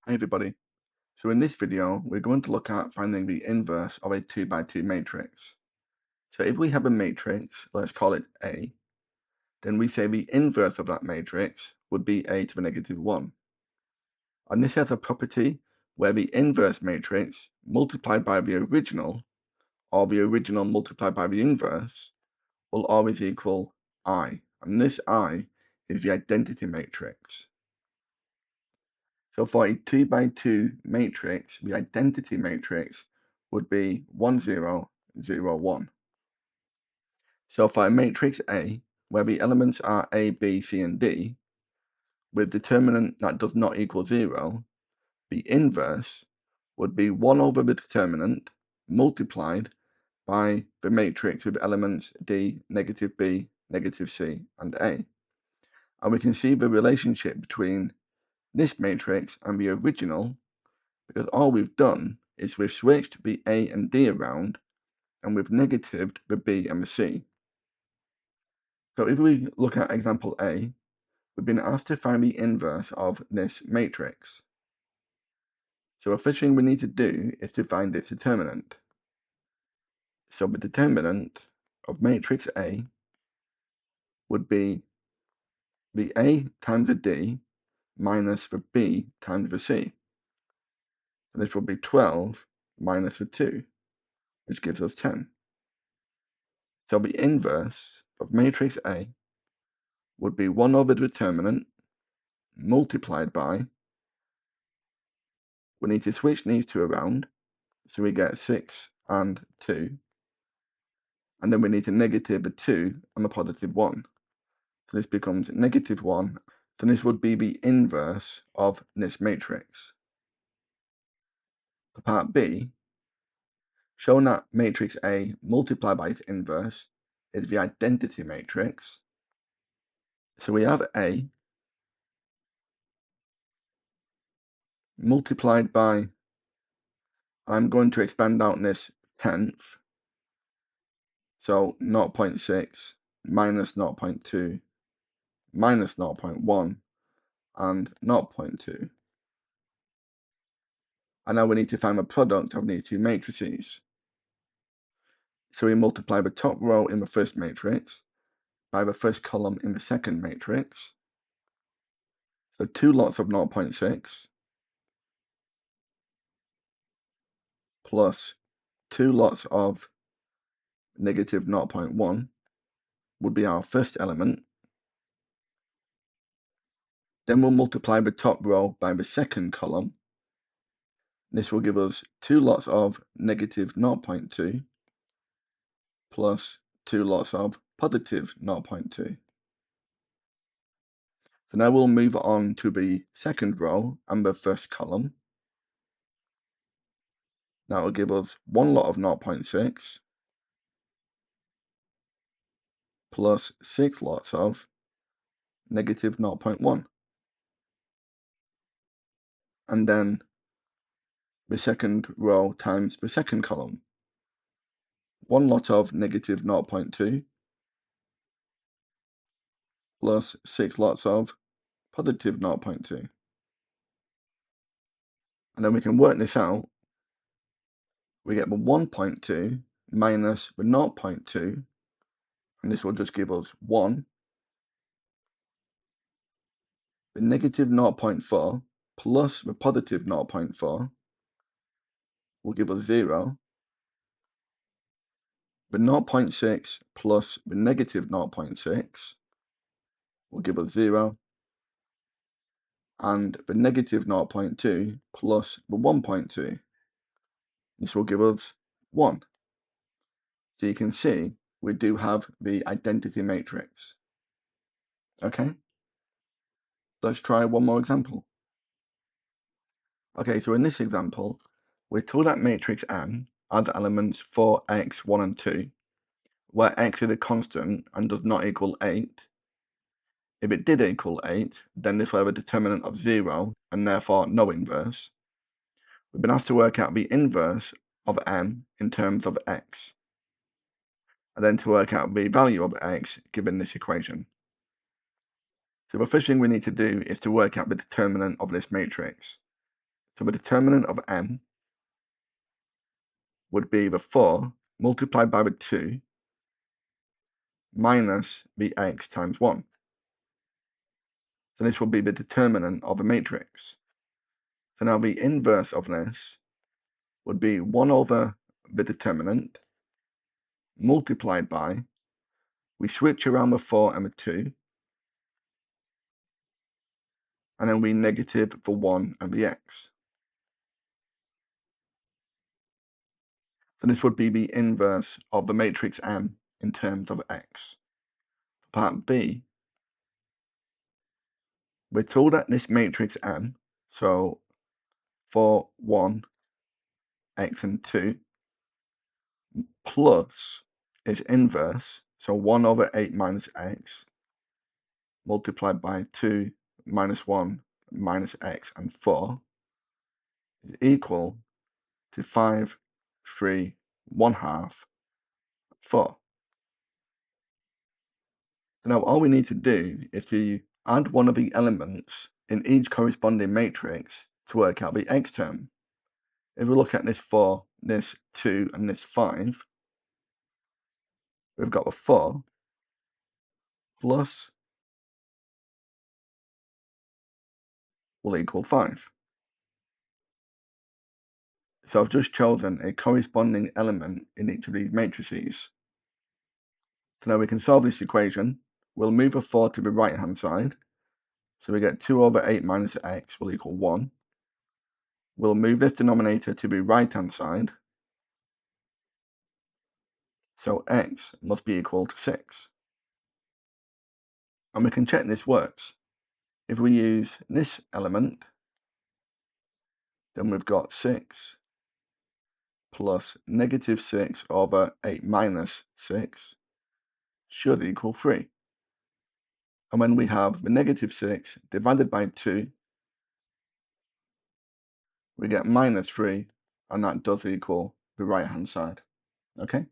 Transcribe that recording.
Hi everybody. So in this video, we're going to look at finding the inverse of a 2 by 2 matrix. So if we have a matrix, let's call it A, then we say the inverse of that matrix would be A to the negative 1. And this has a property where the inverse matrix multiplied by the original, or the original multiplied by the inverse, will always equal I. And this I is the identity matrix. So for a 2 by 2 matrix, the identity matrix would be 1, 0, 0, 1. So for a matrix A, where the elements are A, B, C, and D, with determinant that does not equal 0, the inverse would be 1 over the determinant multiplied by the matrix with elements D, negative B, negative C, and A. And we can see the relationship between this matrix and the original, because all we've done is we've switched the A and D around and we've negatived the B and the C. So if we look at example A, we've been asked to find the inverse of this matrix. So the first thing we need to do is to find its determinant. So the determinant of matrix A would be the A times the D minus the B times the C. And this will be 12 minus the 2, which gives us 10. So the inverse of matrix A would be 1 over the determinant multiplied by, we need to switch these two around, so we get 6 and 2, and then we need to negative the 2 and the positive 1. So this becomes negative 1, so this would be the inverse of this matrix. For part B, showing that matrix A multiplied by its inverse is the identity matrix. So we have A multiplied by, I'm going to expand out this tenth, so 0.6 minus 0.2 minus 0.1 and 0.2. And now we need to find the product of these two matrices. So we multiply the top row in the first matrix by the first column in the second matrix. So 2 lots of 0.6 plus 2 lots of negative 0.1 would be our first element. Then we'll multiply the top row by the second column. This will give us 2 lots of negative 0.2 plus 2 lots of positive 0.2. So now we'll move on to the second row and the first column. That will give us 1 lot of 0.6 plus 6 lots of negative 0.1. And then the second row times the second column. 1 lot of negative 0.2 plus 6 lots of positive 0.2. And then we can work this out. We get the 1.2 minus the 0.2, and this will just give us 1. The negative 0.4 plus the positive 0.4 will give us 0. The 0.6 plus the negative 0.6 will give us 0. And the negative 0.2 plus the 1.2, this will give us 1. So you can see we do have the identity matrix. Okay, let's try one more example. Okay, so in this example, we're told that matrix M has elements 4x, 1 and 2, where x is a constant and does not equal 8. If it did equal 8, then this will have a determinant of 0 and therefore no inverse. We've been asked to work out the inverse of M in terms of x, and then to work out the value of x given this equation. So the first thing we need to do is to work out the determinant of this matrix. So the determinant of m would be the 4 multiplied by the 2 minus the x times 1. So this will be the determinant of a matrix. So now the inverse of this would be 1 over the determinant multiplied by, we switch around the 4 and the 2, and then we negative the 1 and the x. So this would be the inverse of the matrix M in terms of x. Part B, we're told that this matrix M, so 4, 1, x and 2, plus its inverse, so 1 over 8 minus x, multiplied by 2 minus 1 minus x and 4, is equal to 5, 3, 1/2, 4. So now all we need to do is to add one of the elements in each corresponding matrix to work out the x term. If we look at this 4, this 2, and this 5, we've got the 4 plus will equal 5. So I've just chosen a corresponding element in each of these matrices. So now we can solve this equation. We'll move a 4 to the right hand side. So we get 2 over 8 minus x will equal 1. We'll move this denominator to the right hand side. So x must be equal to 6. And we can check this works. If we use this element, then we've got 6 plus negative 6 over 8 minus 6 should equal 3. And when we have the negative 6 divided by 2, we get minus 3, and that does equal the right hand side. Okay?